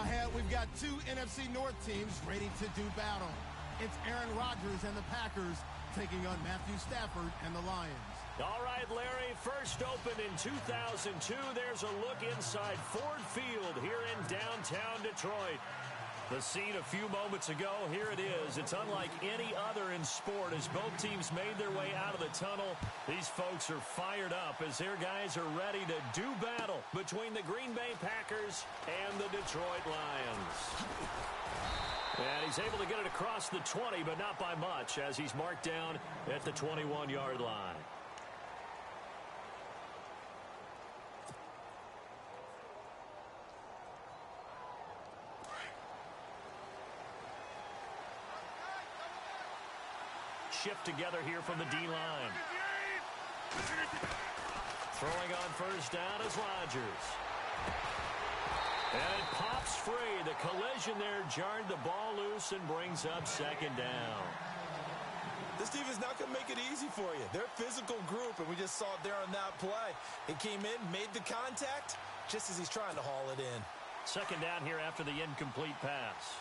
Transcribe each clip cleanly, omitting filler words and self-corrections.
Ahead, we've got two NFC North teams ready to do battle. It's Aaron Rodgers and the Packers taking on Matthew Stafford and the Lions. All right, Larry, first opened in 2002. There's a look inside Ford Field here in downtown Detroit. The scene a few moments ago, here it is. It's unlike any other in sport as both teams made their way out of the tunnel. These folks are fired up as their guys are ready to do battle between the Green Bay Packers and the Detroit Lions. And he's able to get it across the 20, but not by much as he's marked down at the 21-yard line. Shift together here from the D-line. Throwing on first down is Rodgers. And it pops free. The collision there jarred the ball loose and brings up second down. This defense not going to make it easy for you. They're a physical group, and we just saw it there on that play. It came in, made the contact, just as he's trying to haul it in. Second down here after the incomplete pass.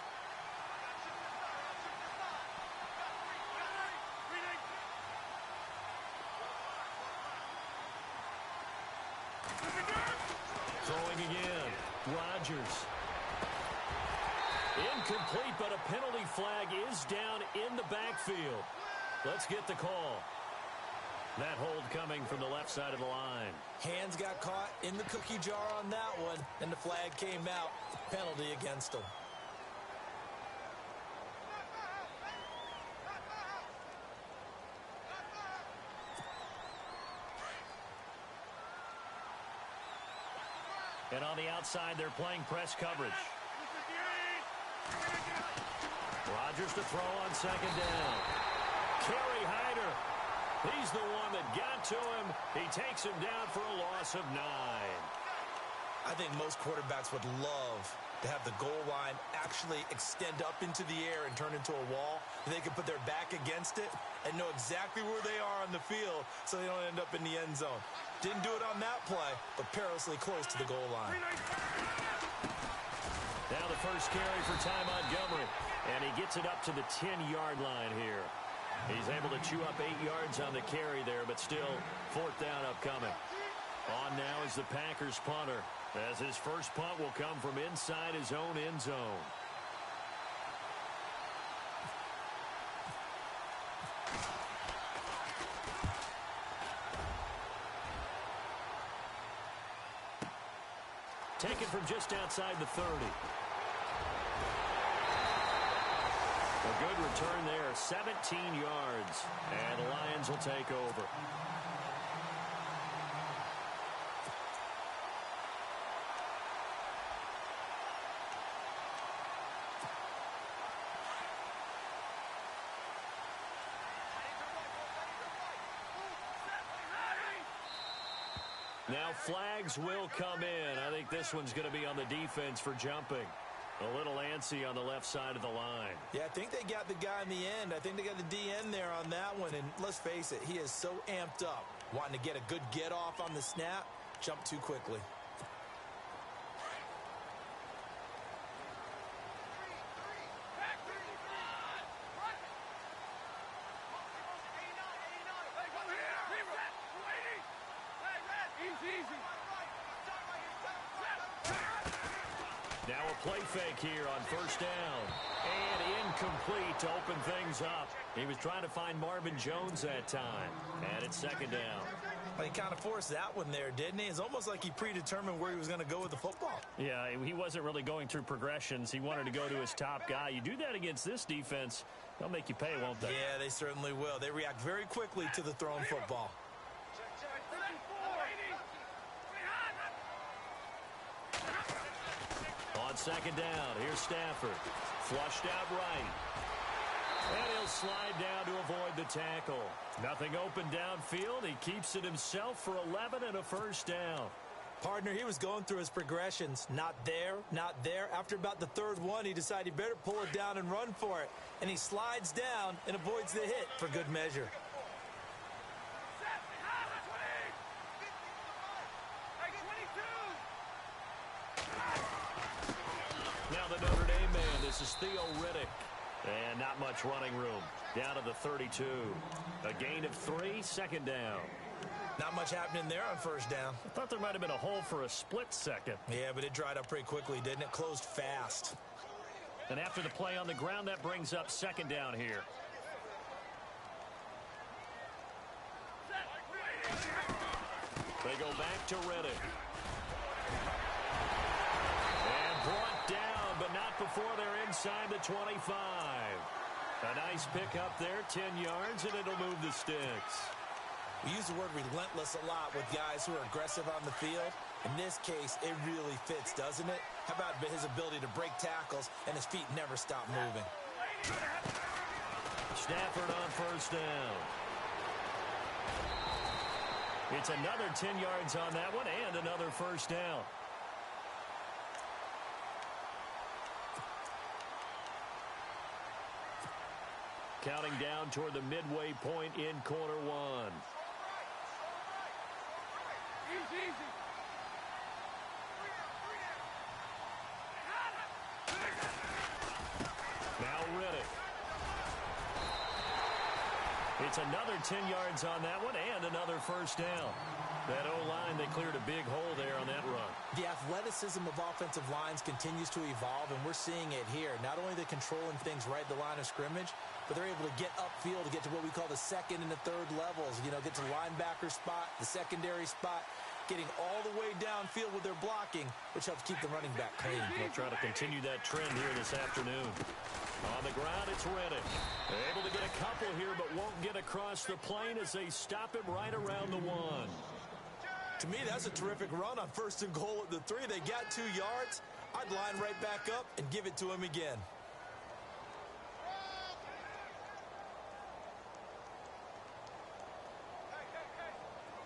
Throwing again. Rodgers. Incomplete, but a penalty flag is down in the backfield. Let's get the call. That hold coming from the left side of the line. Hands got caught in the cookie jar on that one, and the flag came out. Penalty against him. And on the outside, they're playing press coverage. Rodgers to throw on second down. Kerry Hyder. He's the one that got to him. He takes him down for a loss of 9. I think most quarterbacks would love to have the goal line actually extend up into the air and turn into a wall. They can put their back against it and know exactly where they are on the field so they don't end up in the end zone. Didn't do it on that play, but perilously close to the goal line. Now the first carry for Ty Montgomery, and he gets it up to the 10-yard line here. He's able to chew up 8 yards on the carry there, but still fourth down upcoming. On now is the Packers punter, as his first punt will come from inside his own end zone. Taken from just outside the 30. A good return there, 17 yards. And the Lions will take over. Now flags will come in. I think this one's going to be on the defense for jumping. A little antsy on the left side of the line. Yeah, I think they got the guy in the end. I think they got the DN there on that one. And let's face it, he is so amped up. Wanting to get a good get off on the snap, jump too quickly. Now a play fake here on first down. And incomplete to open things up. He was trying to find Marvin Jones that time. And it's second down. Well, he kind of forced that one there, didn't he? It's almost like he predetermined where he was going to go with the football. Yeah, he wasn't really going through progressions. He wanted to go to his top guy. You do that against this defense, they'll make you pay, won't they? Yeah, they certainly will. They react very quickly to the thrown football. On second down, here's Stafford. Flushed out right. And he'll slide down to avoid the tackle. Nothing open downfield. He keeps it himself for 11 and a first down. Partner, he was going through his progressions. Not there, not there. After about the third one, he decided he better pull it down and run for it. And he slides down and avoids the hit for good measure. This is Theo Riddick. And not much running room. Down to the 32. A gain of 3, second down. Not much happening there on first down. I thought there might have been a hole for a split second. Yeah, but it dried up pretty quickly, didn't it? Closed fast. And after the play on the ground, that brings up second down here. They go back to Riddick. And brought down, but not before they're inside the 25. A nice pickup there, 10 yards, and it'll move the sticks. We use the word relentless a lot with guys who are aggressive on the field. In this case, it really fits, doesn't it? How about his ability to break tackles and his feet never stop moving? Stafford on first down. It's another 10 yards on that one and another first down. Counting down toward the midway point in quarter one. Now Riddick. It's another 10 yards on that one and another first down. That O-line, they cleared a big hole there on that run. The athleticism of offensive lines continues to evolve, and we're seeing it here. Not only are they controlling things right at the line of scrimmage, but they're able to get upfield to get to what we call the second and the third levels. You know, get to the linebacker spot, the secondary spot, getting all the way downfield with their blocking, which helps keep the running back clean. They'll try to continue that trend here this afternoon. On the ground, it's Riddick. Able to get a couple here, but won't get across the plane as they stop him right around the 1. To me, that's a terrific run on first and goal at the 3. They got 2 yards. I'd line right back up and give it to him again.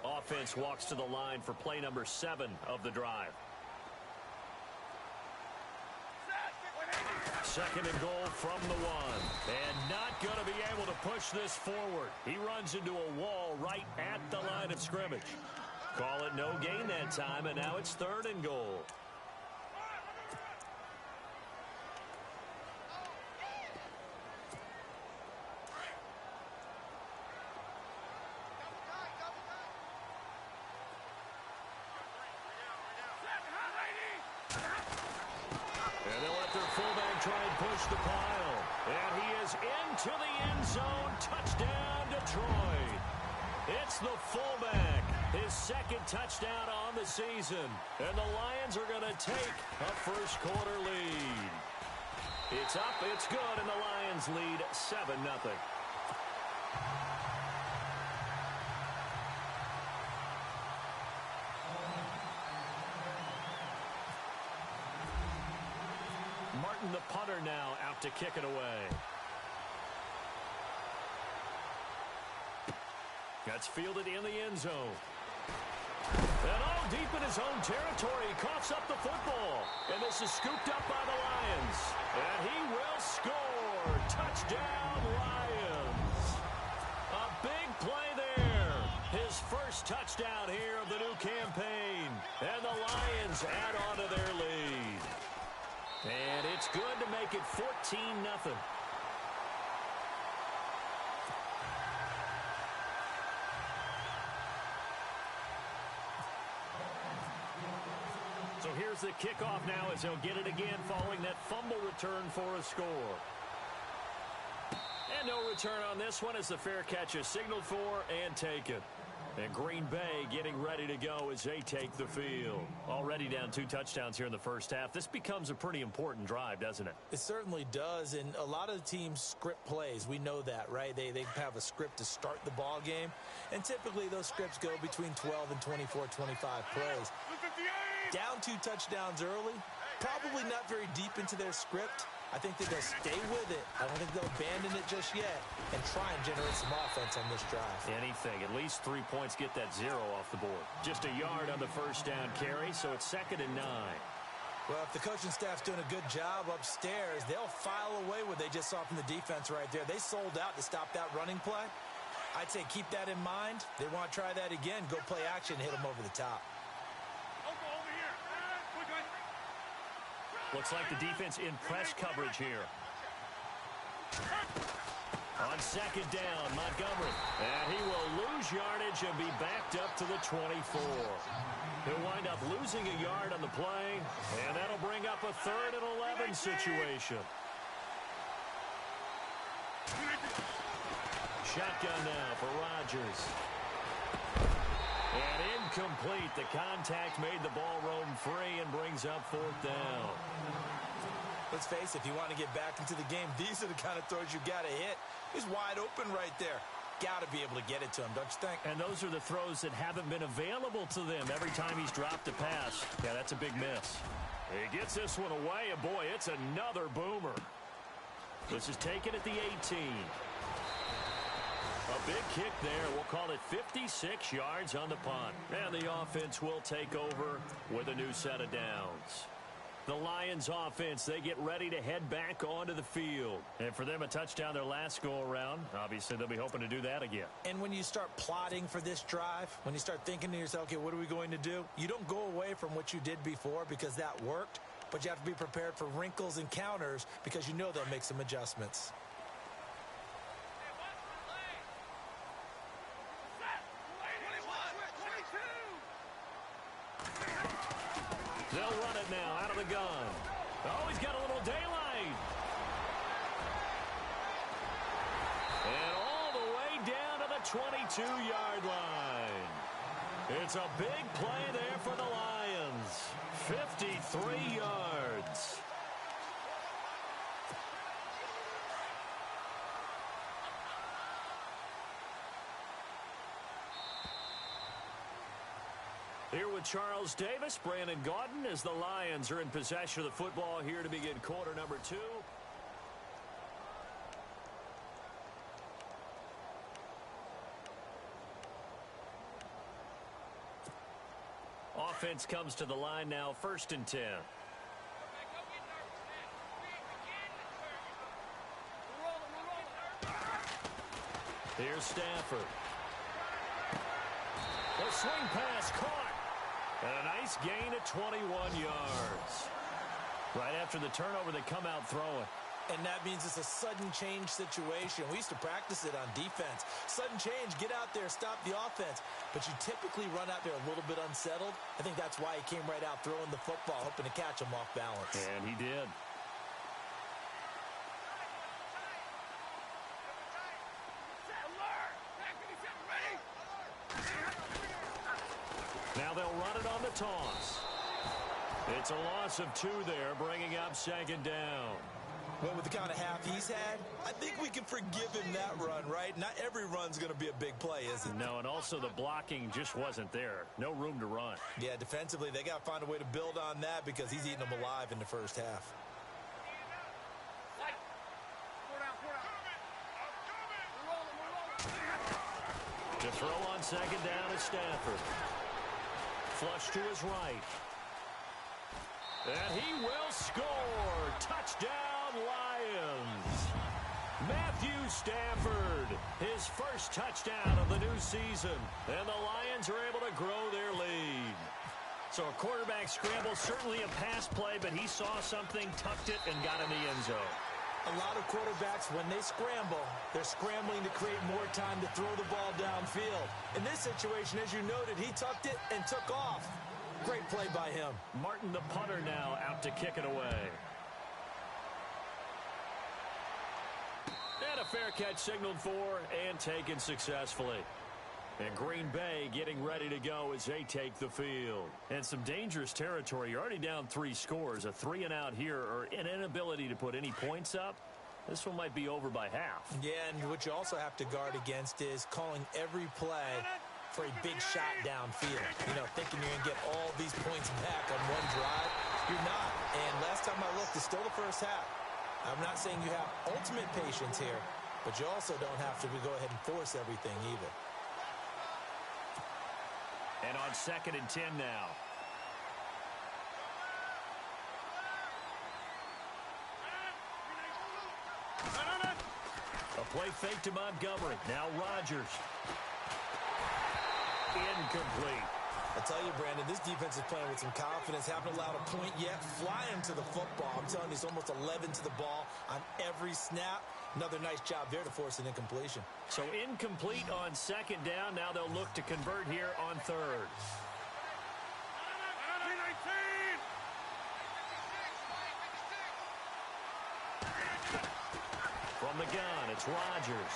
Offense walks to the line for play number 7 of the drive. Second and goal from the 1. And not going to be able to push this forward. He runs into a wall right at the line of scrimmage. Call it no gain that time, and now it's third and goal. And they'll let their fullback try and push the pile. And he is into the end zone. Touchdown, Detroit. It's the fullback. His second touchdown on the season. And the Lions are going to take a first quarter lead. It's up, it's good, and the Lions lead 7-0. Martin, the punter, now out to kick it away. That's fielded in the end zone. And all deep in his own territory, he coughs up the football. And this is scooped up by the Lions. And he will score. Touchdown, Lions. A big play there. His first touchdown here of the new campaign. And the Lions add on to their lead. And it's good to make it 14-0. So here's the kickoff now as they'll get it again following that fumble return for a score. And no return on this one as the fair catch is signaled for and taken. And Green Bay getting ready to go as they take the field. Already down 2 touchdowns here in the first half. This becomes a pretty important drive, doesn't it? It certainly does, and a lot of the teams script plays. We know that, right? They have a script to start the ball game, and typically those scripts go between 12 and 24, 25 plays. Down 2 touchdowns early, probably not very deep into their script. I think that they'll stay with it. I don't think they'll abandon it just yet and try and generate some offense on this drive. Anything. At least 3 points, get that 0 off the board. Just a yard on the first down carry, so it's 2nd and 9. Well, if the coaching staff's doing a good job upstairs, they'll file away what they just saw from the defense right there. They sold out to stop that running play. I'd say keep that in mind. They want to try that again. Go play action, hit them over the top. Looks like the defense in press coverage here. On second down, Montgomery. And he will lose yardage and be backed up to the 24. He'll wind up losing a yard on the play, and that'll bring up a 3rd and 11 situation. Shotgun now for Rodgers. And incomplete. The contact made the ball roam free and brings up 4th down. Let's face it, if you want to get back into the game, these are the kind of throws you got to hit. He's wide open right there. Got to be able to get it to him, don't you think? And those are the throws that haven't been available to them every time he's dropped a pass. Yeah, that's a big miss. He gets this one away, and boy, it's another boomer. This is taken at the 18. A big kick there. We'll call it 56 yards on the punt. And the offense will take over with a new set of downs. The Lions offense, they get ready to head back onto the field. And for them, a touchdown their last go-around. Obviously, they'll be hoping to do that again. And when you start plotting for this drive, when you start thinking to yourself, okay, what are we going to do? You don't go away from what you did before because that worked, but you have to be prepared for wrinkles and counters because you know they'll make some adjustments. They'll run it now out of the gun. Oh, he's got a little daylight. And all the way down to the 22-yard line. It's a big play there for the Lions. 53 yards. Here with Charles Davis, Brandon Gaudin, as the Lions are in possession of the football here to begin quarter number 2. Offense comes to the line now, 1st and 10. Here's Stafford. The swing pass caught. And a nice gain of 21 yards. Right after the turnover, they come out throwing. And that means it's a sudden change situation. We used to practice it on defense. Sudden change, get out there, stop the offense. But you typically run out there a little bit unsettled. I think that's why he came right out throwing the football, hoping to catch him off balance. And he did. Now they'll run it on the toss. It's a loss of 2 there, bringing up 2nd down. Well, with the kind of half he's had, I think we can forgive him that run, right? Not every run's going to be a big play, is it? No, and also the blocking just wasn't there. No room to run. Yeah, defensively, they got to find a way to build on that because he's eating them alive in the first half. To throw on 2nd down is Stafford. Flush to his right. And he will score. Touchdown, Lions. Matthew Stafford, his first touchdown of the new season. And the Lions are able to grow their lead. So a quarterback scramble, certainly a pass play, but he saw something, tucked it, and got in the end zone. A lot of quarterbacks, when they scramble, they're scrambling to create more time to throw the ball downfield. In this situation, as you noted, he tucked it and took off. Great play by him. Martin, the punter, now out to kick it away. And a fair catch signaled for and taken successfully. And Green Bay getting ready to go as they take the field. And some dangerous territory. You're already down 3 scores. A 3-and-out here, or an inability to put any points up. This one might be over by half. Yeah, and what you also have to guard against is calling every play for a big shot downfield. You know, thinking you're going to get all these points back on one drive. You're not. And last time I looked, it's still the first half. I'm not saying you have ultimate patience here, but you also don't have to go ahead and force everything either. And on 2nd and 10 now. A play fake to Montgomery. Now Rodgers. Incomplete. I tell you, Brandon, this defense is playing with some confidence. Haven't allowed a point yet. Flying to the football. I'm telling you, it's almost 11 to the ball on every snap. Another nice job there to force an incompletion. So incomplete on second down. Now they'll look to convert here on third. From the gun, it's Rodgers.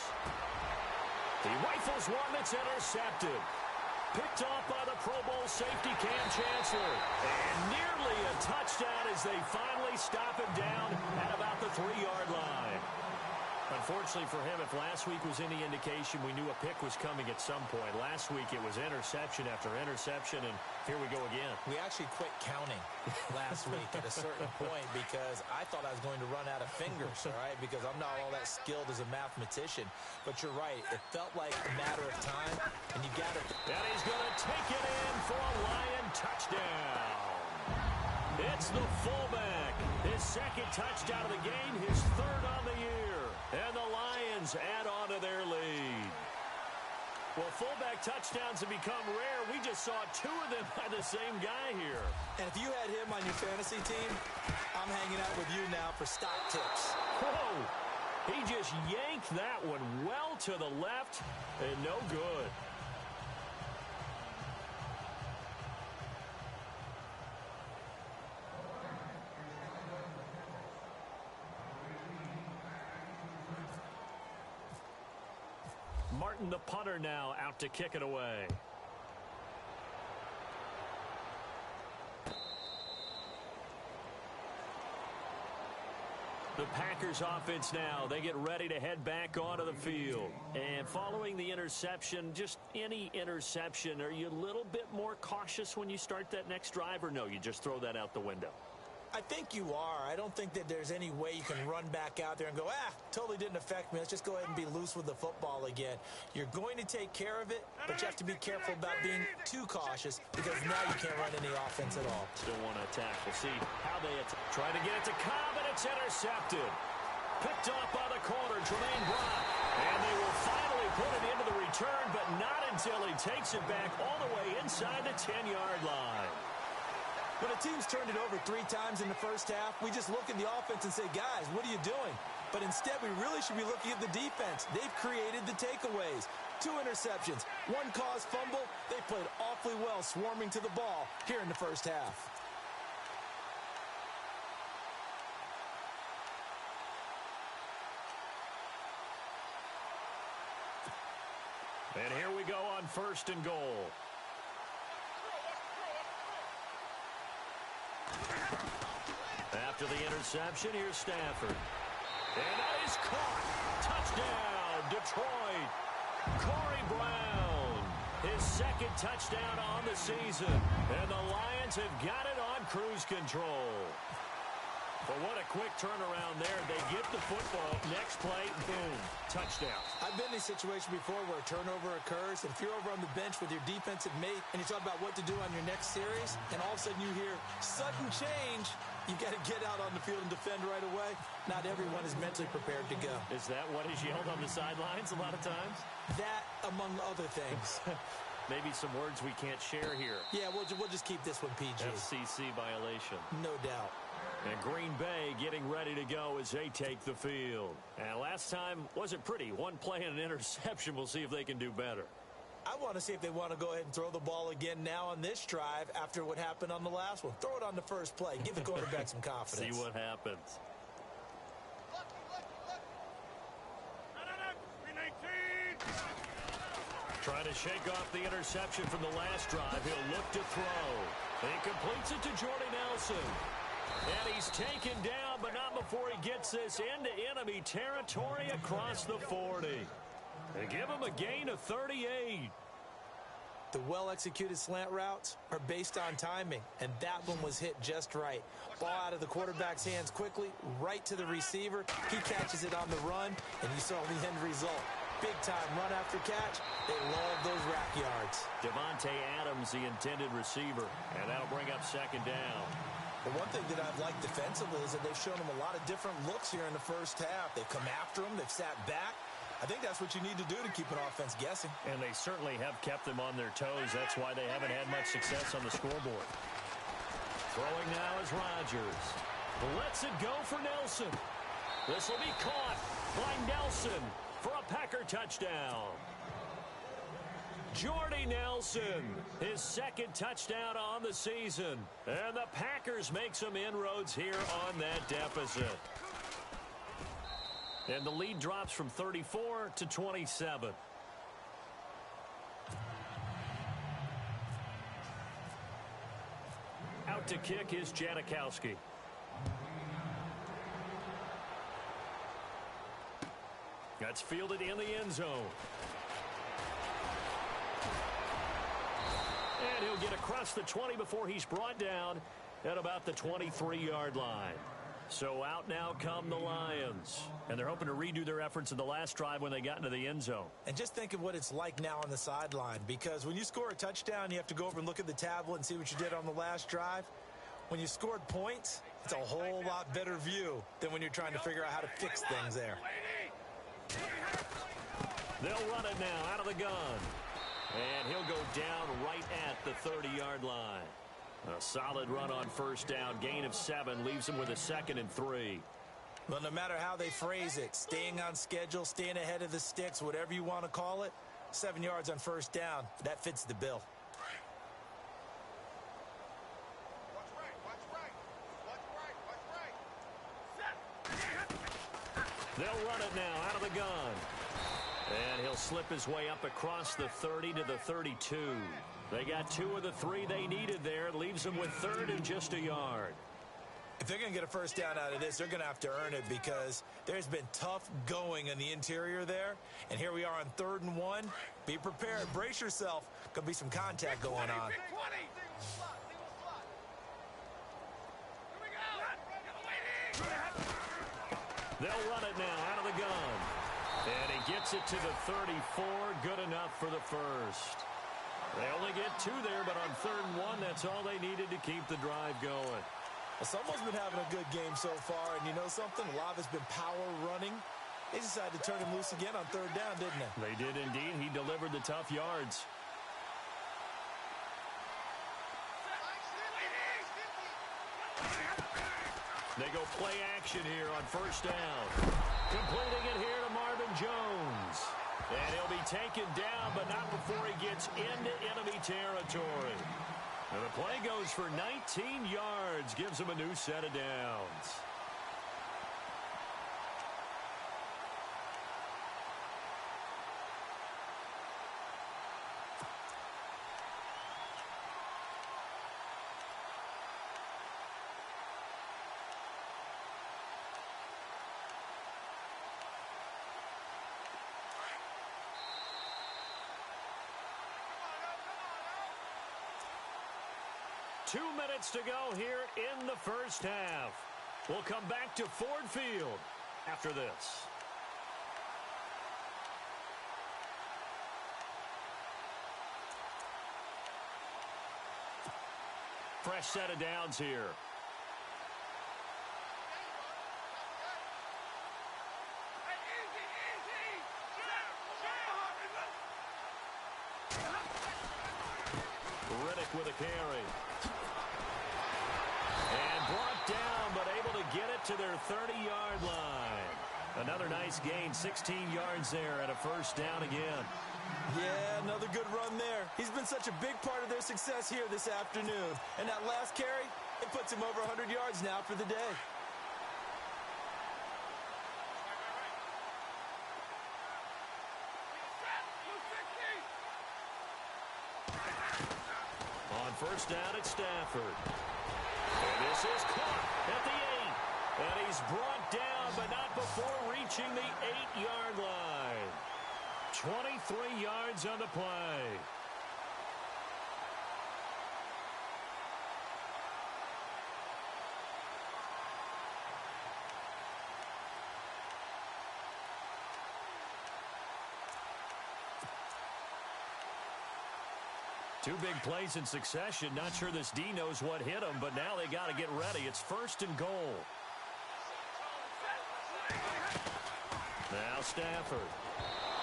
He rifles one that's intercepted. Picked off by the Pro Bowl safety Cam Chancellor. And nearly a touchdown as they finally stop him down at about the 3-yard line. Unfortunately for him, if last week was any indication, we knew a pick was coming at some point. Last week it was interception after interception, and here we go again. We actually quit counting last week at a certain point because I thought I was going to run out of fingers, all right, because I'm not all that skilled as a mathematician. But you're right. It felt like a matter of time, and you got it. And he's going to take it in for a Lion touchdown. It's the fullback. His second touchdown of the game, his third on the year. And the Lions add on to their lead. Well, fullback touchdowns have become rare. We just saw 2 of them by the same guy here. And if you had him on your fantasy team, I'm hanging out with you now for stock tips. Whoa! He just yanked that one well to the left and no good. Martin, the punter, now out to kick it away. The Packers offense now, they get ready to head back onto the field. And following the interception, just any interception, are you a little bit more cautious when you start that next drive, or no, you just throw that out the window? I think you are. I don't think that there's any way you can run back out there and go, totally didn't affect me. Let's just go ahead and be loose with the football again. You're going to take care of it, but you have to be careful about being too cautious because now you can't run any offense at all. Still want to attack. We'll see how they try to get it to Cobb, and it's intercepted. Picked off by the corner, Tremaine Brock. And they will finally put it into the return, but not until he takes it back all the way inside the 10-yard line. When a team's turned it over 3 times in the first half, we just look at the offense and say, guys, what are you doing? But instead, we really should be looking at the defense. They've created the takeaways. 2 interceptions, 1 caused fumble. They played awfully well swarming to the ball here in the first half. And here we go on 1st and goal. After the interception, here's Stafford. And that is caught. Touchdown, Detroit. Corey Brown, his 2nd touchdown on the season. And the Lions have got it on cruise control. But what a quick turnaround there. They get the football. Next play, boom, touchdown. I've been in a situation before where a turnover occurs, and if you're over on the bench with your defensive mate and you talk about what to do on your next series, and all of a sudden you hear sudden change, you got to get out on the field and defend right away. Not everyone is mentally prepared to go. Is that what is yelled on the sidelines a lot of times? That, among other things. Maybe some words we can't share here. Yeah, we'll just keep this one PG. FCC violation. No doubt. And Green Bay getting ready to go as they take the field. And last time wasn't pretty. 1 play and an interception. We'll see if they can do better. I want to see if they want to go ahead and throw the ball again now on this drive after what happened on the last one. Throw it on the first play. Give the quarterback some confidence. See what happens. Trying to shake off the interception from the last drive. He'll look to throw. He completes it to Jordy Nelson. And he's taken down, but not before he gets this into enemy territory across the 40. They give him a gain of 38. The well-executed slant routes are based on timing, and that one was hit just right. Ball out of the quarterback's hands quickly, right to the receiver. He catches it on the run, and you saw the end result. Big-time run after catch. They love those rack yards. Devontae Adams, the intended receiver, and that'll bring up 2nd down. The one thing that I've liked defensively is that they've shown them a lot of different looks here in the first half. They've come after them. They've sat back. I think that's what you need to do to keep an offense guessing. And they certainly have kept them on their toes. That's why they haven't had much success on the scoreboard. Throwing now is Rodgers. Lets it go for Nelson. This will be caught by Nelson for a Packer touchdown. Jordy Nelson, his second touchdown on the season. And the Packers make some inroads here on that deficit. And the lead drops from 34 to 27. Out to kick is Janikowski. That's fielded in the end zone. And he'll get across the 20 before he's brought down at about the 23-yard line. So out now come the Lions. And they're hoping to redo their efforts in the last drive when they got into the end zone. And just think of what it's like now on the sideline, because when you score a touchdown, you have to go over and look at the tablet and see what you did on the last drive. When you scored points, it's a whole lot better view than when you're trying to figure out how to fix things there. They'll run it now out of the gun. And he'll go down right at the 30-yard line. A solid run on first down. Gain of 7 leaves him with a 2nd and 3. Well, no matter how they phrase it, staying on schedule, staying ahead of the sticks, whatever you want to call it, 7 yards on first down, that fits the bill. They'll run it now out of the gun. And he'll slip his way up across the 30 to the 32. They got 2 of the 3 they needed there. It leaves them with 3rd and just a yard. If they're going to get a first down out of this, they're going to have to earn it, because there's been tough going in the interior there. And here we are on 3rd and 1. Be prepared. Brace yourself. Going to be some contact going on. They'll run it now out of the gun. And he gets it to the 34. Good enough for the first. They only get 2 there, but on 3rd and 1, that's all they needed to keep the drive going. Well, someone's been having a good game so far, and you know something? A lot of it's been power running. They decided to turn him loose again on 3rd down, didn't they? They did indeed. He delivered the tough yards. They go play action here on first down. Completing it here to Marvin Jones. And he'll be taken down, but not before he gets into enemy territory. And the play goes for 19 yards, gives him a new set of downs. Two minutes to go here in the first half. We'll come back to Ford Field after this. Fresh set of downs here. Riddick with a carry. And brought down, but able to get it to their 30-yard line. Another nice gain, 16 yards there, and a first down again. Yeah, another good run there. He's been such a big part of their success here this afternoon. And that last carry, it puts him over 100 yards now for the day. On first down at Stafford. And this is caught at the 8. And he's brought down, but not before reaching the 8-yard line. 23 yards on the play. Two big plays in succession. Not sure this D knows what hit him, but now they got to get ready. It's first and goal. Now Stafford.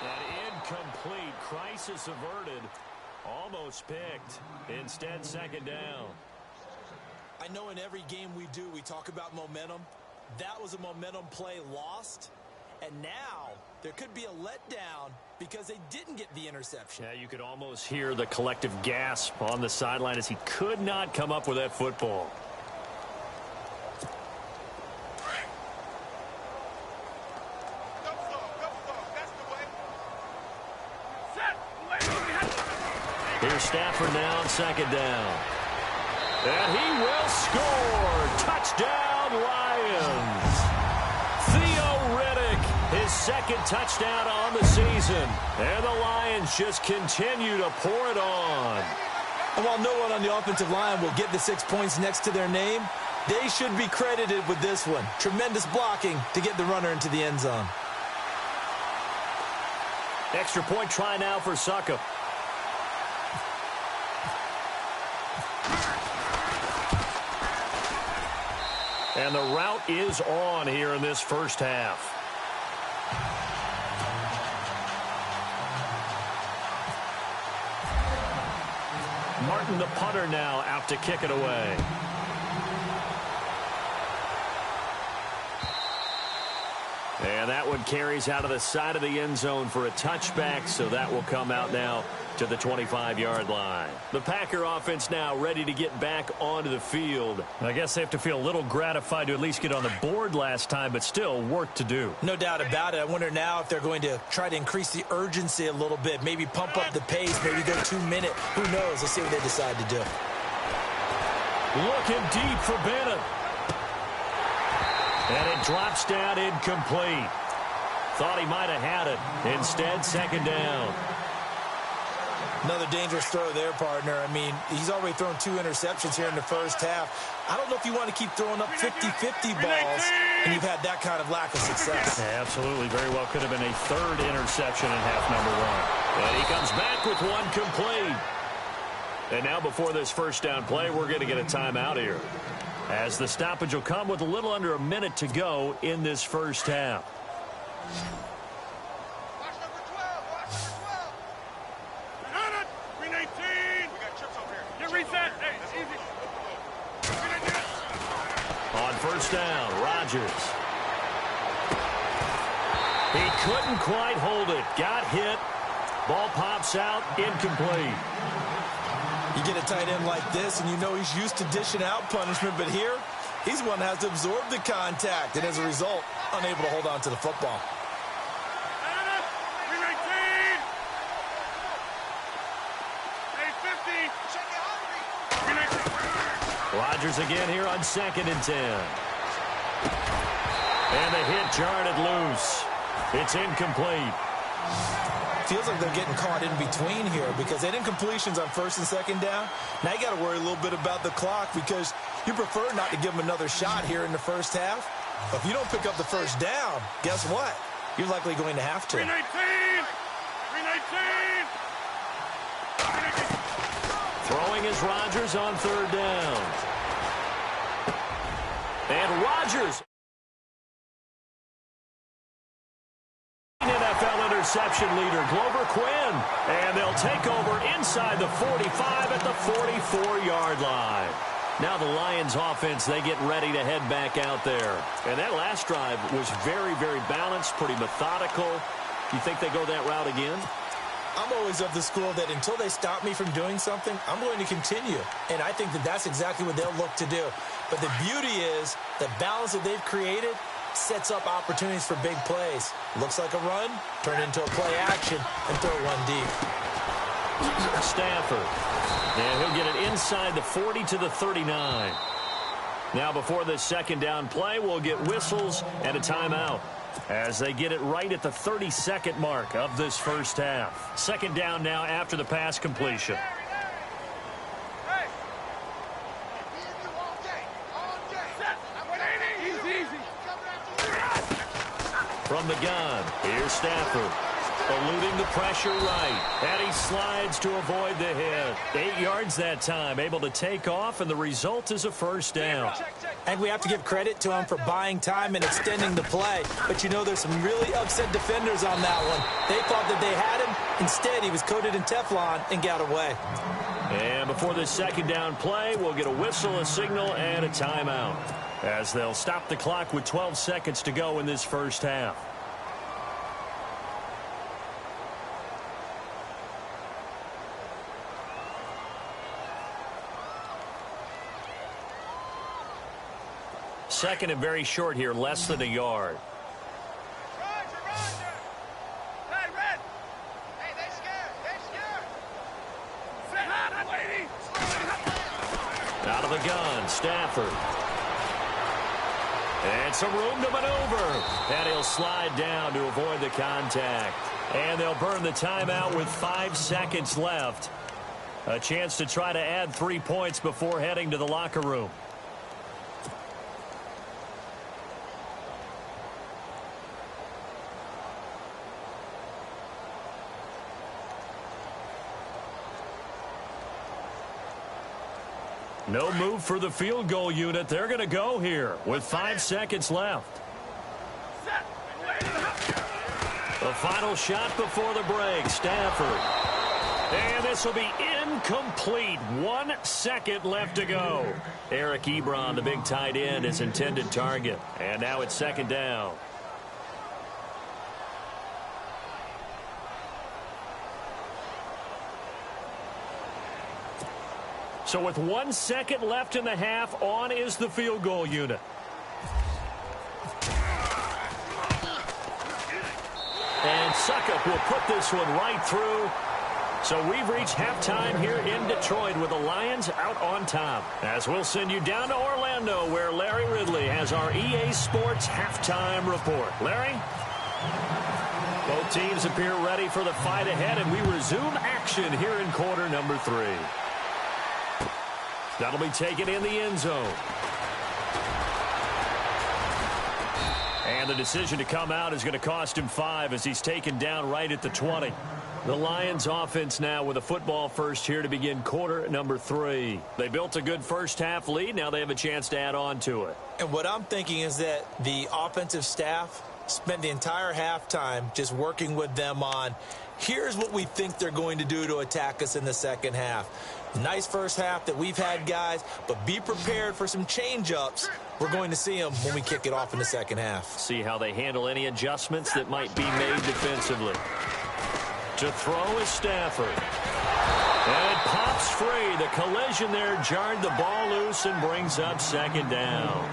An incomplete. Crisis averted. Almost picked. Instead, second down. I know in every game we do, we talk about momentum. That was a momentum play lost. And now there could be a letdown because they didn't get the interception. Yeah, you could almost hear the collective gasp on the sideline as he could not come up with that football. Here's Stafford now on second down. And he will score. Touchdown, Lions. Theo Riddick, his second touchdown on the season. And the Lions just continue to pour it on. And while no one on the offensive line will get the 6 points next to their name, they should be credited with this one. Tremendous blocking to get the runner into the end zone. Extra point try now for Suckup. And the route is on here in this first half. Martin, the punter, now out to kick it away. And that one carries out of the side of the end zone for a touchback, so that will come out now to the 25-yard line. The Packer offense now ready to get back onto the field. I guess they have to feel a little gratified to at least get on the board last time, but still work to do. No doubt about it. I wonder now if they're going to try to increase the urgency a little bit, maybe pump up the pace, maybe go 2 minute. Who knows? Let's see what they decide to do. Looking deep for Bennett. And it drops down incomplete. Thought he might have had it. Instead, second down. Another dangerous throw there, partner. I mean, he's already thrown 2 interceptions here in the first half. I don't know if you want to keep throwing up 50-50 balls, and you've had that kind of lack of success. Yeah, absolutely. Very well could have been a 3rd interception in half number 1. And he comes back with one complete. And now before this first down play, we're going to get a timeout here, as the stoppage will come with a little under a minute to go in this first half. Watch number 12. Watch number 12. 319. We got chips over here. Get reset. Hey, it's easy. On first down, Rodgers. He couldn't quite hold it. Got hit. Ball pops out. Incomplete. You get a tight end like this, and you know he's used to dishing out punishment, but here, he's one that has to absorb the contact, and as a result, unable to hold on to the football. 319. Hey, 50. Rodgers again here on 2nd and 10. And the hit jarred it loose. It's incomplete. Feels like they're getting caught in between here because they did incompletions on 1st and 2nd down. Now you got to worry a little bit about the clock because you prefer not to give them another shot here in the first half. But if you don't pick up the first down, guess what? You're likely going to have to. 319. 319. Throwing is Rodgers on 3rd down. And Rodgers. NFL interception leader, Glover Quinn. And they'll take over inside the 45 at the 44-yard line. Now the Lions offense, they get ready to head back out there. And that last drive was very, very balanced, pretty methodical. You think they go that route again? I'm always of the school that until they stop me from doing something, I'm going to continue. And I think that that's exactly what they'll look to do. But the beauty is the balance that they've created sets up opportunities for big plays. Looks like a run, turn into a play action, and throw one deep. Stafford. And he'll get it inside the 40 to the 39. Now before this second down play, we'll get whistles and a timeout as they get it right at the 32nd mark of this first half. Second down now after the pass completion. Hey. All day. Set. 180. Easy. From the gun, here's Stafford. Eluding the pressure right. And he slides to avoid the hit. 8 yards that time. Able to take off, and the result is a first down. I think we have to give credit to him for buying time and extending the play. But, you know, there's some really upset defenders on that one. They thought that they had him. Instead, he was coated in Teflon and got away. And before this second down play, we'll get a whistle, a signal, and a timeout, as they'll stop the clock with 12 seconds to go in this first half. Second and very short here, less than a yard. Out of the gun, Stafford. And some room to maneuver. And he'll slide down to avoid the contact. And they'll burn the timeout with 5 seconds left. A chance to try to add 3 points before heading to the locker room. No move for the field goal unit. They're going to go here with 5 seconds left. The final shot before the break. Stafford. And this will be incomplete. 1 second left to go. Eric Ebron, the big tight end, his intended target. And now it's second down. So with 1 second left in the half, on is the field goal unit. And Suckup will put this one right through. So we've reached halftime here in Detroit with the Lions out on top. As we'll send you down to Orlando, where Larry Ridley has our EA Sports halftime report. Larry? Both teams appear ready for the fight ahead, and we resume action here in quarter number 3. That'll be taken in the end zone. And the decision to come out is going to cost him 5 as he's taken down right at the 20. The Lions offense now with a football first here to begin quarter number 3. They built a good first half lead. Now they have a chance to add on to it. And what I'm thinking is that the offensive staff spent the entire halftime just working with them on, here's what we think they're going to do to attack us in the second half. Nice first half that we've had, guys, but be prepared for some change-ups. We're going to see them when we kick it off in the second half. See how they handle any adjustments that might be made defensively. To throw is Stafford. And it pops free. The collision there jarred the ball loose and brings up second down.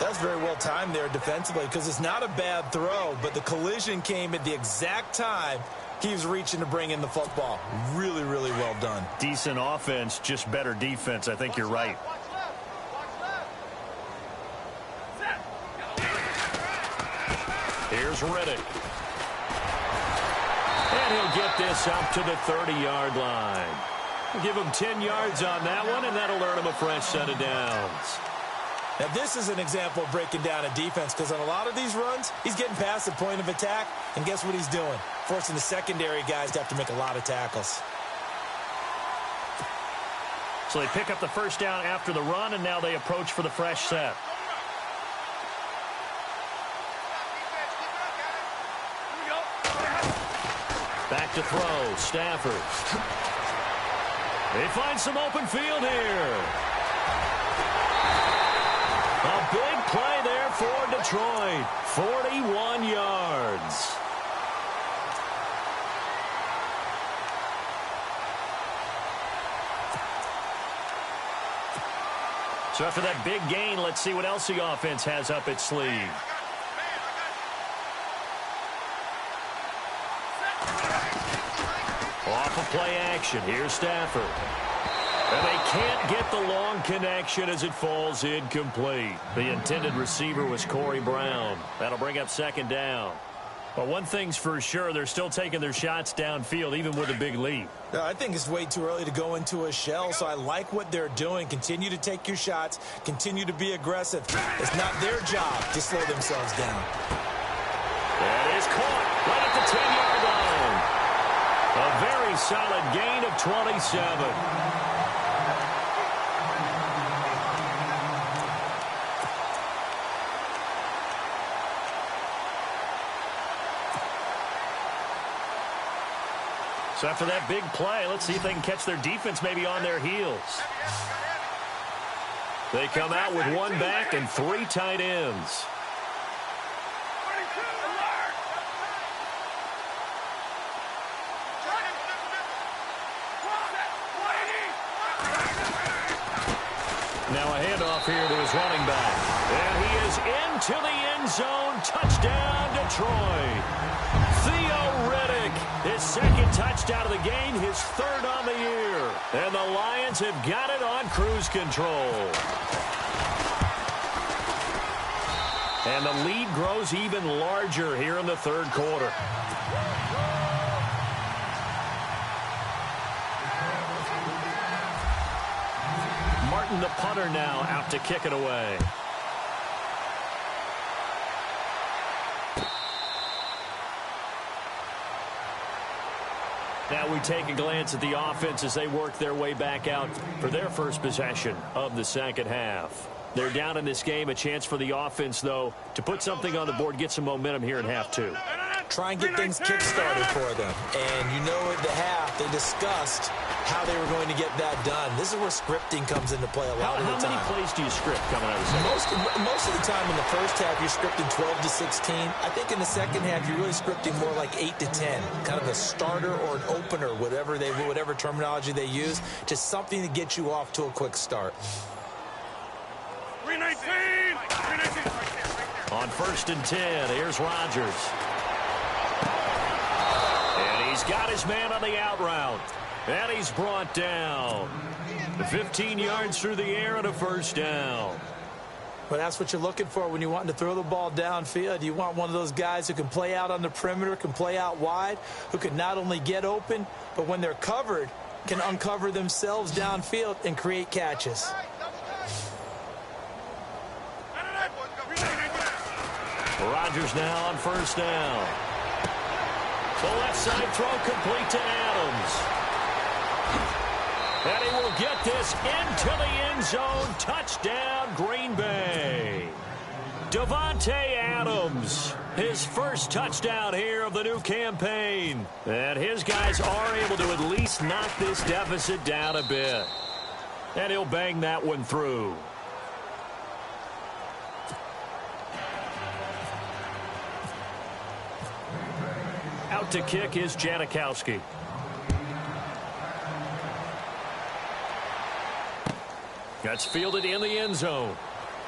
That's very well timed there defensively because it's not a bad throw, but the collision came at the exact time he was reaching to bring in the football. Really, really well done. Decent offense, just better defense. I think you're right. Here's Riddick. And he'll get this up to the 30-yard line. We'll give him 10 yards on that one, and that'll earn him a fresh set of downs. Now, this is an example of breaking down a defense because on a lot of these runs, he's getting past the point of attack, and guess what he's doing? Forcing the secondary guys to have to make a lot of tackles. So they pick up the first down after the run, and now they approach for the fresh set. Back to throw, Stafford. They find some open field here. A big play there for Detroit. 41 yards. So after that big gain, let's see what else the offense has up its sleeve. Off of play action. Here's Stafford. And they can't get the long connection as it falls incomplete. The intended receiver was Corey Brown. That'll bring up second down. But one thing's for sure, they're still taking their shots downfield, even with a big lead. I think it's way too early to go into a shell, so I like what they're doing. Continue to take your shots. Continue to be aggressive. It's not their job to slow themselves down. That is caught. right at the 10-yard line. A very solid gain of 27. So after that big play, let's see if they can catch their defense maybe on their heels. They come out with one back and 3 tight ends. Now a handoff here to his running back. And he is into the end zone. Touchdown, Detroit. Theo Riddick, his second touchdown of the game, his third on the year. And the Lions have got it on cruise control. And the lead grows even larger here in the third quarter. Martin, the punter, now out to kick it away. Now we take a glance at the offense as they work their way back out for their first possession of the second half. They're down in this game. A chance for the offense, though, to put something on the board, get some momentum here in half two. Try and get things kick-started for them. And you know at the half, they discussed how they were going to get that done. This is where scripting comes into play a lot of the time. How many plays do you script coming out of the second? Most of the time in the first half, you're scripting 12 to 16. I think in the second half, you're really scripting more like 8 to 10. Kind of a starter or an opener, whatever terminology they use. Just something to get you off to a quick start. 319! On 1st and 10, here's Rodgers. And he's got his man on the out route. And he's brought down. 15 yards through the air and a first down. Well, that's what you're looking for when you want to throw the ball downfield. You want one of those guys who can play out on the perimeter, can play out wide, who can not only get open, but when they're covered, can uncover themselves downfield and create catches. Rodgers now on first down. The left side throw complete to Adams. And he will get this into the end zone. Touchdown, Green Bay. Davante Adams, his first touchdown here of the new campaign. And his guys are able to at least knock this deficit down a bit. And he'll bang that one through. Out to kick is Janikowski. That's fielded in the end zone.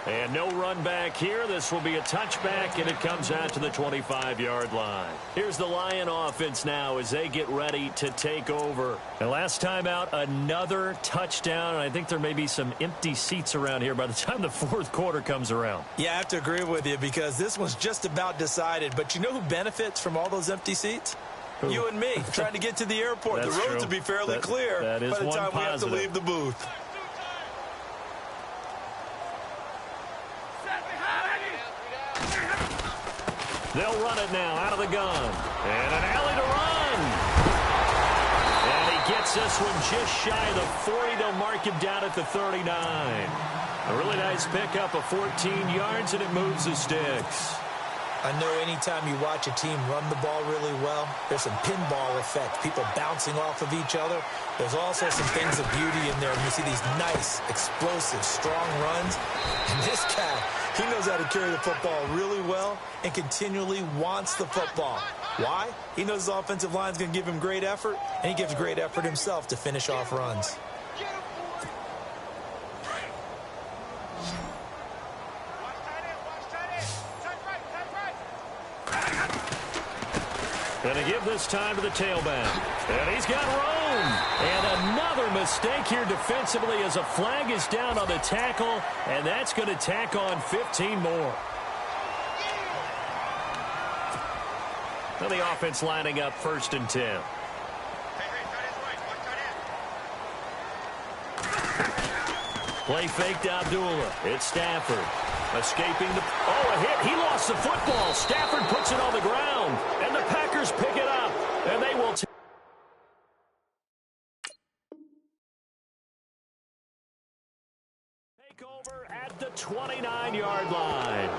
And no run back here. This will be a touchback, and it comes out to the 25-yard line. Here's the Lion offense now as they get ready to take over. And last time out, another touchdown. And I think there may be some empty seats around here by the time the fourth quarter comes around. Yeah, I have to agree with you because this one's just about decided. But you know who benefits from all those empty seats? Who? You and me, trying to get to the airport. The roads will be fairly clear by the time we have to leave the booth. They'll run it now out of the gun. And an alley to run. And he gets this one just shy of the 40. They'll mark him down at the 39. A really nice pickup of 14 yards, and it moves the sticks. I know anytime you watch a team run the ball really well, there's some pinball effect, people bouncing off of each other. There's also some things of beauty in there. And you see these nice, explosive, strong runs. And this guy, he knows how to carry the football really well and continually wants the football. Why? He knows his offensive line is going to give him great effort, and he gives great effort himself to finish off runs. Going to give this time to the tailback. And he's got room. And another mistake here defensively as a flag is down on the tackle. And that's going to tack on 15 more. Now the offense lining up 1st and 10. Play fake to Abdullah. It's Stafford. Escaping the... Oh, a hit. He lost the football. Stafford puts it on the ground. And the Packers Packers pick it up, and they will take over at the 29-yard line.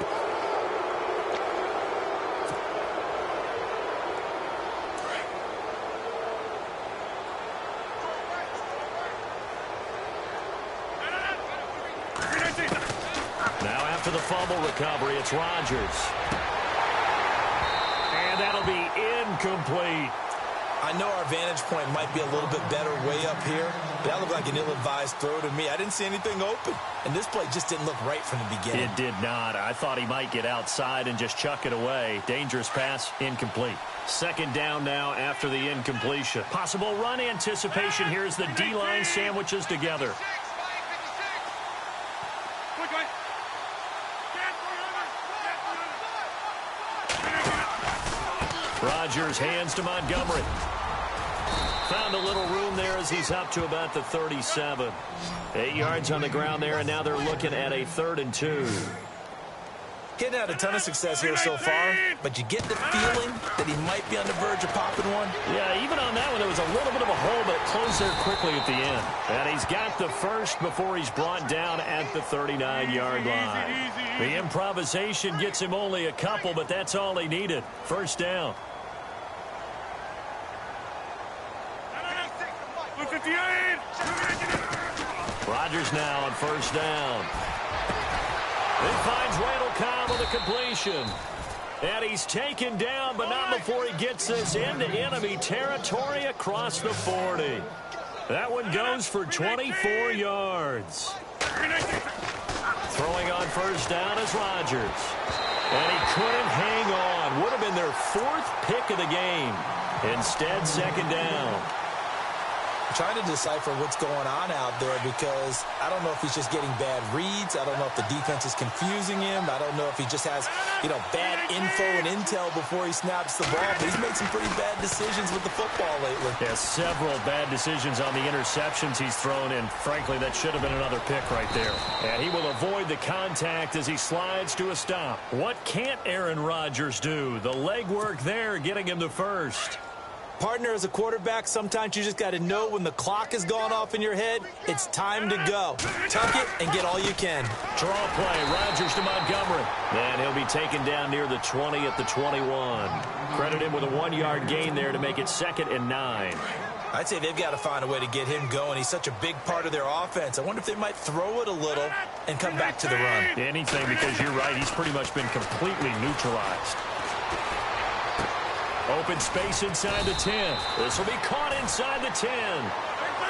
Now after the fumble recovery, it's Rodgers. And that'll be incomplete. I know our vantage point might be a little bit better way up here, but that looked like an ill-advised throw to me. I didn't see anything open, and this play just didn't look right from the beginning. It did not. I thought he might get outside and just chuck it away. Dangerous pass, incomplete. Second down now after the incompletion. Possible run anticipation here as the D-line sandwiches together. Rodgers hands to Montgomery. Found a little room there as he's up to about the 37. 8 yards on the ground there, and now they're looking at a 3rd and 2. Getting had a ton of success here so far, but you get the feeling that he might be on the verge of popping one. Yeah, even on that one, there was a little bit of a hole, but it closed there quickly at the end. And he's got the first before he's brought down at the 39-yard line. The improvisation gets him only a couple, but that's all he needed. First down. Rodgers now on first down. He finds Randall Cobb with a completion. And he's taken down, but not before he gets this into enemy territory across the 40. That one goes for 24 yards. Throwing on first down is Rodgers. And he couldn't hang on. Would have been their 4th pick of the game. Instead, second down. I'm trying to decipher what's going on out there because I don't know if he's just getting bad reads. I don't know if the defense is confusing him. I don't know if he just has, bad info and intel before he snaps the ball. But he's made some pretty bad decisions with the football lately. Yeah, several bad decisions on the interceptions he's thrown, and frankly, that should have been another pick right there. And he will avoid the contact as he slides to a stop. What can't Aaron Rodgers do? The legwork there getting him the first. Partner, as a quarterback, sometimes you just got to know when the clock has gone off in your head, it's time to go. Tuck it and get all you can. Draw play, Rodgers to Montgomery. And he'll be taken down near the 20 at the 21. Credit him with a 1-yard gain there to make it 2nd and 9. I'd say they've got to find a way to get him going. He's such a big part of their offense. I wonder if they might throw it a little and come back to the run. Anything, because you're right, he's pretty much been completely neutralized. Open space inside the 10. This will be caught inside the 10.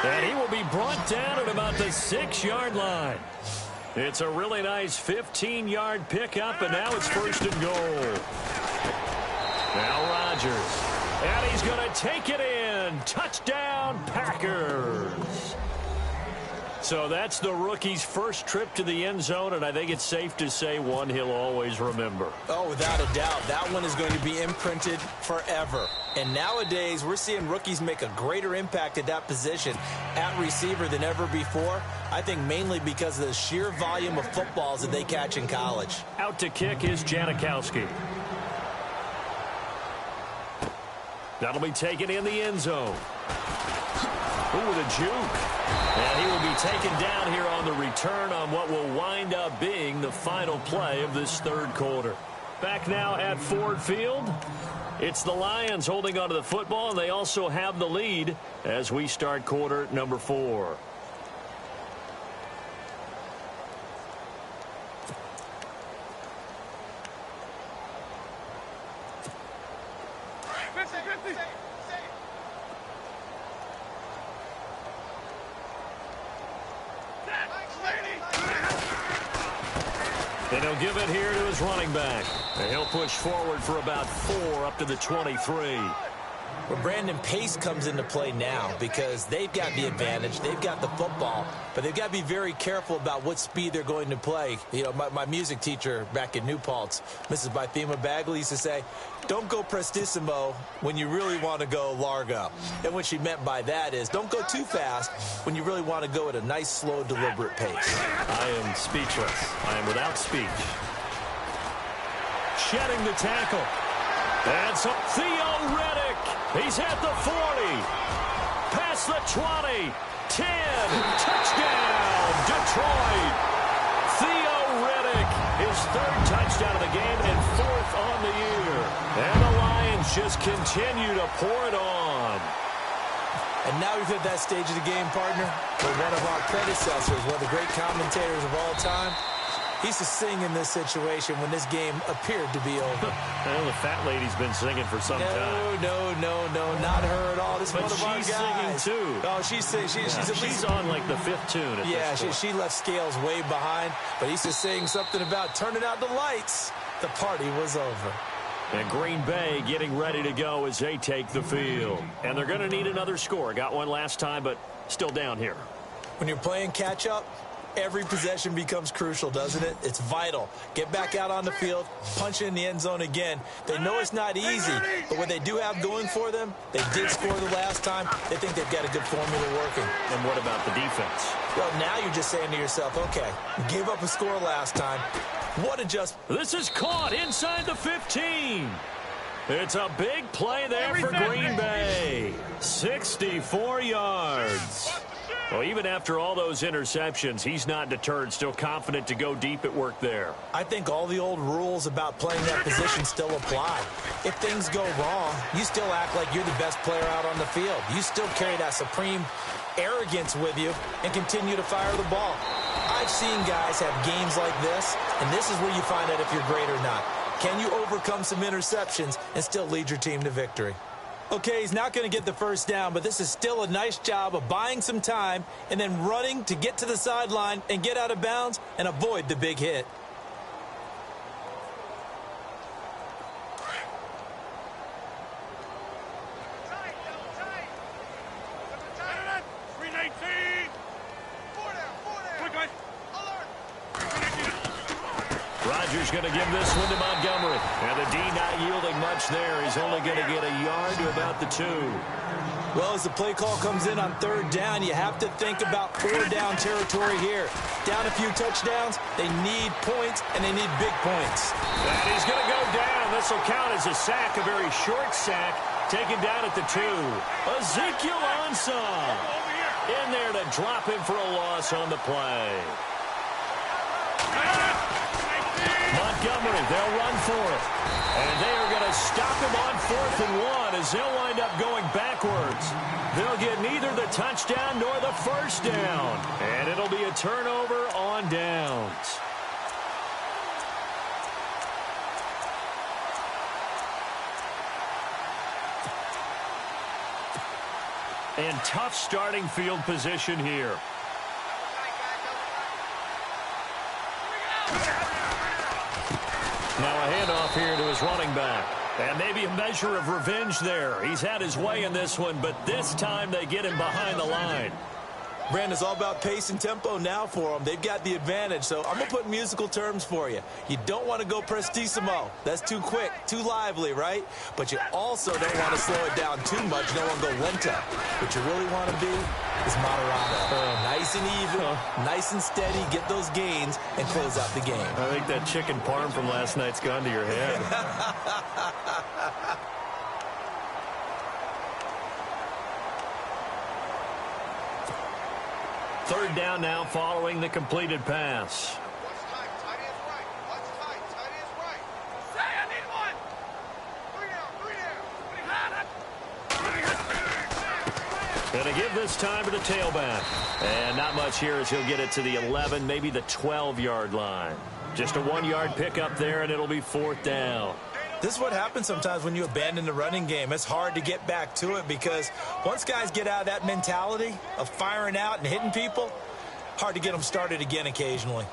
And he will be brought down at about the 6-yard line. It's a really nice 15-yard pickup, and now it's 1st and goal. Now Rodgers. And he's going to take it in. Touchdown, Packers. So that's the rookie's first trip to the end zone, and I think it's safe to say one he'll always remember. Oh, without a doubt. That one is going to be imprinted forever. And nowadays, we're seeing rookies make a greater impact at that position at receiver than ever before. I think mainly because of the sheer volume of footballs that they catch in college. Out to kick is Janikowski. That'll be taken in the end zone. Ooh, with a juke. And he will be taken down here on the return on what will wind up being the final play of this 3rd quarter. Back now at Ford Field. It's the Lions holding onto the football, and they also have the lead as we start quarter number 4. And he'll give it here to his running back. And he'll push forward for about 4 up to the 23. Well, Brandon, pace comes into play now because they've got the advantage. They've got the football, but they've got to be very careful about what speed they're going to play. You know, my music teacher back in New Paltz, Mrs. Bythema Bagley, used to say, don't go prestissimo when you really want to go largo. And what she meant by that is don't go too fast when you really want to go at a nice, slow, deliberate pace. I am speechless. I am without speech. Shedding the tackle. And so Theo Riddick, he's at the 40, past the 20, 10, touchdown, Detroit. Theo Riddick, his third touchdown of the game and fourth on the year. And the Lions just continue to pour it on. And now we've hit that stage of the game, partner, where one of our predecessors, one of the great commentators of all time, he used to sing in this situation when this game appeared to be over. Well, the fat lady's been singing for some time. No, not her at all. This is one of our guys. She's singing too. Oh, she's on like the fifth tune at this point. She left Scales way behind, but he used to sing something about turning out the lights. The party was over. And Green Bay getting ready to go as they take the field. And they're going to need another score. Got one last time, but still down here. When you're playing catch-up, every possession becomes crucial, doesn't it? It's vital. Get back out on the field, punch it in the end zone again. They know it's not easy, but what they do have going for them, they did score the last time. They think they've got a good formula working. And what about the defense? Well, now you're just saying to yourself, okay, we gave up a score last time. What adjustment? This is caught inside the 15. It's a big play there for Green Bay. 64 yards. Well, even after all those interceptions, he's not deterred, still confident to go deep at work there. I think all the old rules about playing that position still apply. If things go wrong, you still act like you're the best player out on the field. You still carry that supreme arrogance with you and continue to fire the ball. I've seen guys have games like this, and this is where you find out if you're great or not. Can you overcome some interceptions and still lead your team to victory? Okay, he's not going to get the first down, but this is still a nice job of buying some time and then running to get to the sideline and get out of bounds and avoid the big hit. Rodgers going to give this one to Montgomery. And the D not yielding much there. He's only going to get a yard to about the 2. Well, as the play call comes in on third down, you have to think about 4-down territory here. Down a few touchdowns, they need points, and they need big points. And he's going to go down. This will count as a sack, a very short sack, taken down at the 2. Ezekiel Ansah in there to drop him for a loss on the play. Montgomery, they'll run for it. And they are going to stop him on 4th and 1 as they'll wind up going backwards. They'll get neither the touchdown nor the first down. And it'll be a turnover on downs. And tough starting field position here. Now a handoff here to his running back. And maybe a measure of revenge there. He's had his way in this one, but this time they get him behind the line. Brandon, it's all about pace and tempo now for them. They've got the advantage, so I'm going to put musical terms for you. You don't want to go prestissimo. That's too quick, too lively, right? But you also don't want to slow it down too much. You don't want to go lento. What you really want to be is moderato. Nice and even, nice and steady, get those gains, and close out the game. I think that chicken parm from last night's gone to your head. Third down now following the completed pass. What's tight? Tight is right. What's tight? Tight is right. Say, I need one. 3 down. Going to give this time to the tailback. And not much here as he'll get it to the 11, maybe the 12-yard line. Just a 1-yard pickup there, and it'll be 4th down. This is what happens sometimes when you abandon the running game. It's hard to get back to it because once guys get out of that mentality of firing out and hitting people, hard to get them started again occasionally.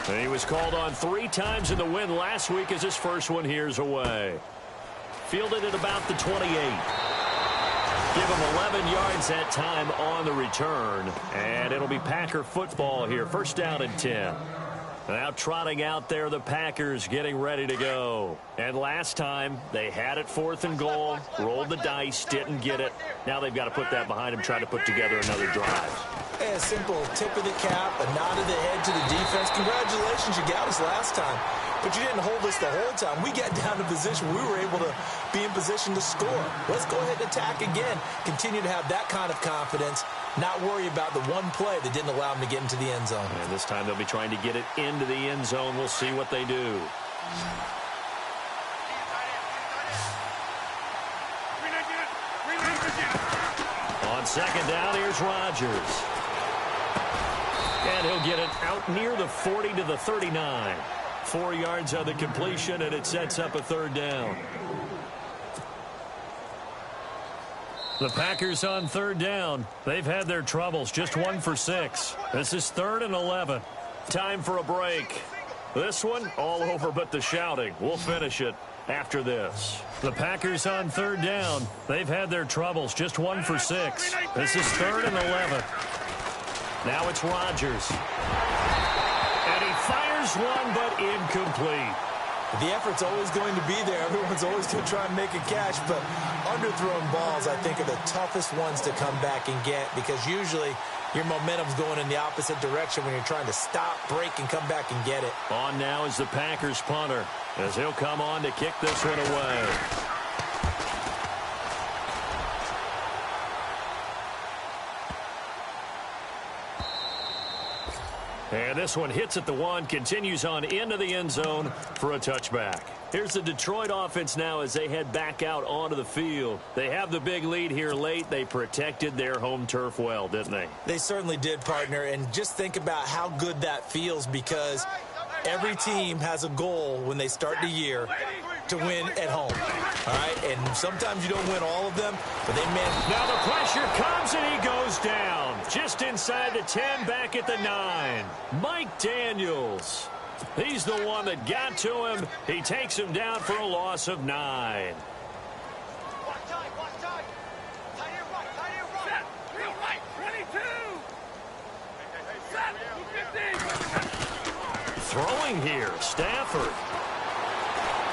And he was called on 3 times in the win last week as his first one here's away. Fielded at about the 28. Give him 11 yards that time on the return. And it'll be Packer football here. First down and 10. Now trotting out there, the Packers getting ready to go. And last time, they had it 4th and goal, rolled the dice, didn't get it. Now they've got to put that behind them, try to put together another drive. Hey, a simple tip of the cap, a nod of the head to the defense. Congratulations, you got us last time. But you didn't hold us the whole time. We got down to position. We were able to be in position to score. Let's go ahead and attack again. Continue to have that kind of confidence. Not worry about the one play that didn't allow them to get into the end zone. And this time they'll be trying to get it into the end zone. We'll see what they do. On second down, here's Rodgers. And he'll get it out near the 40 to the 39. 4 yards on the completion, and it sets up a third down. The Packers on third down. They've had their troubles, just 1 for 6. This is 3rd and 11. Time for a break. This one, all over but the shouting. We'll finish it after this. The Packers on third down. They've had their troubles, just 1 for 6. This is 3rd and 11. Now it's Rodgers. And he fires one, but incomplete. The effort's always going to be there. Everyone's always going to try and make a catch, but underthrown balls, I think, are the toughest ones to come back and get because usually your momentum's going in the opposite direction when you're trying to stop, break, and come back and get it. On now is the Packers punter as he'll come on to kick this one away. And this one hits at the 1, continues on into the end zone for a touchback. Here's the Detroit offense now as they head back out onto the field. They have the big lead here late. They protected their home turf well, didn't they? They certainly did, partner. And just think about how good that feels because every team has a goal when they start the year to win at home. All right? And sometimes you don't win all of them, but they manage. Now the pressure comes and he goes down. Just inside the 10, back at the 9. Mike Daniels. He's the one that got to him. He takes him down for a loss of 9. Throwing here, Stafford.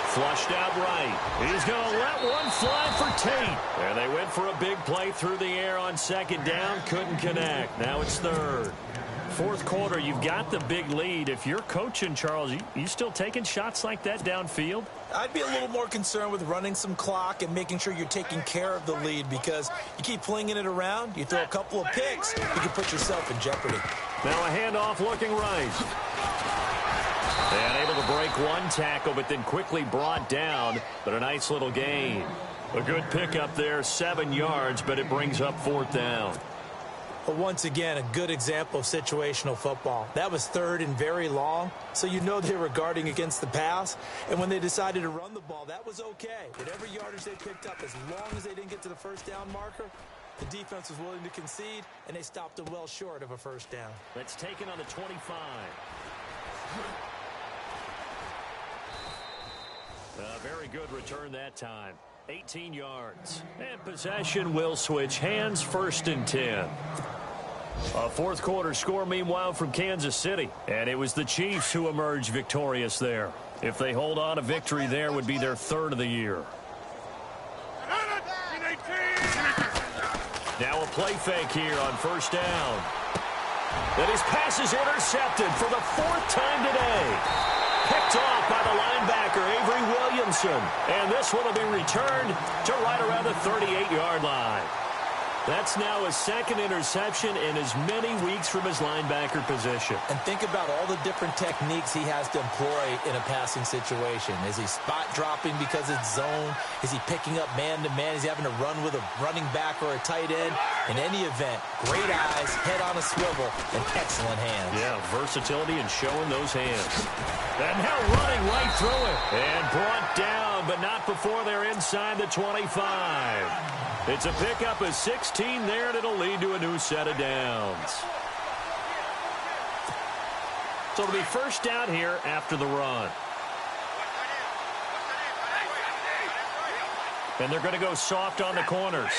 Flushed out right. He's going to let one fly for Tate. And they went for a big play through the air on second down. Couldn't connect. Now it's 3rd. 4th quarter, you've got the big lead. If you're coaching, Charles, you still taking shots like that downfield? I'd be a little more concerned with running some clock and making sure you're taking care of the lead because you keep flinging it around, you throw a couple of picks, you can put yourself in jeopardy. Now a handoff looking right. And able to break one tackle, but then quickly brought down. But a nice little gain. A good pickup there, 7 yards, but it brings up 4th down. But once again, a good example of situational football. That was 3rd and very long, so you know they were guarding against the pass. And when they decided to run the ball, that was okay. Whatever yardage they picked up, as long as they didn't get to the first down marker, the defense was willing to concede, and they stopped them well short of a first down. That's taken on the 25. A very good return that time. 18 yards. And possession will switch hands, 1st and 10. A 4th quarter score, meanwhile, from Kansas City. And it was the Chiefs who emerged victorious there. If they hold on, a victory there would be their 3rd of the year. Now a play fake here on 1st down. And his pass is intercepted for the 4th time today. Picked off by the linebacker, Avery Williamson. And this one will be returned to right around the 38-yard line. That's now his 2nd interception in as many weeks from his linebacker position. And think about all the different techniques he has to employ in a passing situation. Is he spot dropping because it's zone? Is he picking up man-to-man? Is he having to run with a running back or a tight end? In any event, great eyes, head on a swivel, and excellent hands. Yeah, versatility and showing those hands. And now running right through it. And brought down, but not before they're inside the 25. It's a pickup of 16 there, and it'll lead to a new set of downs. So it'll be 1st down here after the run. And they're going to go soft on the corners.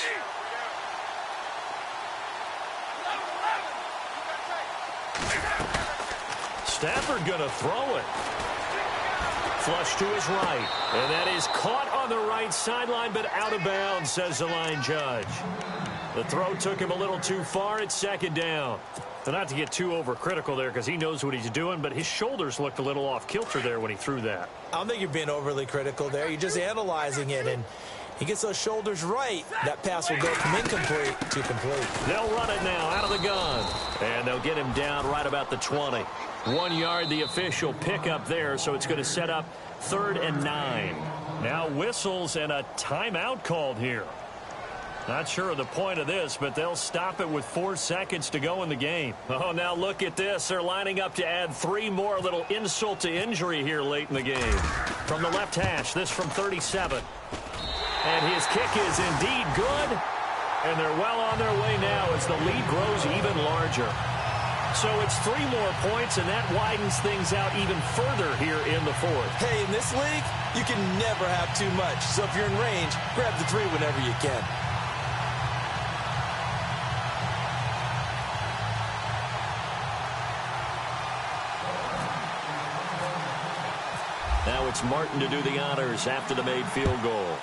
Stafford going to throw it. Flush to his right. And that is caught on the right sideline, but out of bounds, says the line judge. The throw took him a little too far. It's second down. So not to get too overcritical there because he knows what he's doing, but his shoulders looked a little off kilter there when he threw that. I don't think you're being overly critical there. You're just analyzing it, and he gets those shoulders right. That pass will go from incomplete to complete. They'll run it now out of the gun, and they'll get him down right about the 20. 1 yard, the official pickup there, so it's going to set up 3rd and 9. Now whistles and a timeout called here. Not sure of the point of this, but they'll stop it with 4 seconds to go in the game. Oh, now look at this. They're lining up to add 3 more, little insult to injury here late in the game. From the left hash, this from 37. And his kick is indeed good. And they're well on their way now as the lead grows even larger. So it's 3 more points, and that widens things out even further here in the 4th. Hey, in this league, you can never have too much. So if you're in range, grab the 3 whenever you can. Now it's Martin to do the honors after the made field goal.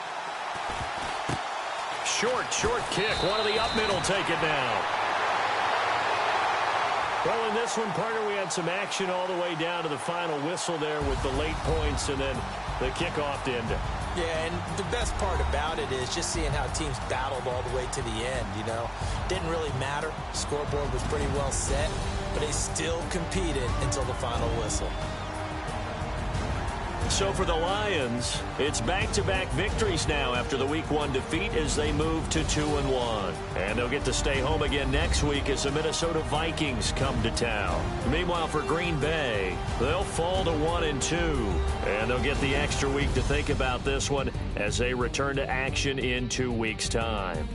Short kick. One of the up middle take it now. Well, in this one, partner, we had some action all the way down to the final whistle there with the late points and then the kickoff to end it. Yeah, and the best part about it is just seeing how teams battled all the way to the end, you know. Didn't really matter. Scoreboard was pretty well set, but they still competed until the final whistle. So for the Lions, it's back-to-back victories now after the Week 1 defeat as they move to 2-1. And they'll get to stay home again next week as the Minnesota Vikings come to town. Meanwhile, for Green Bay, they'll fall to 1-2. And they'll get the extra week to think about this one as they return to action in 2 weeks' time.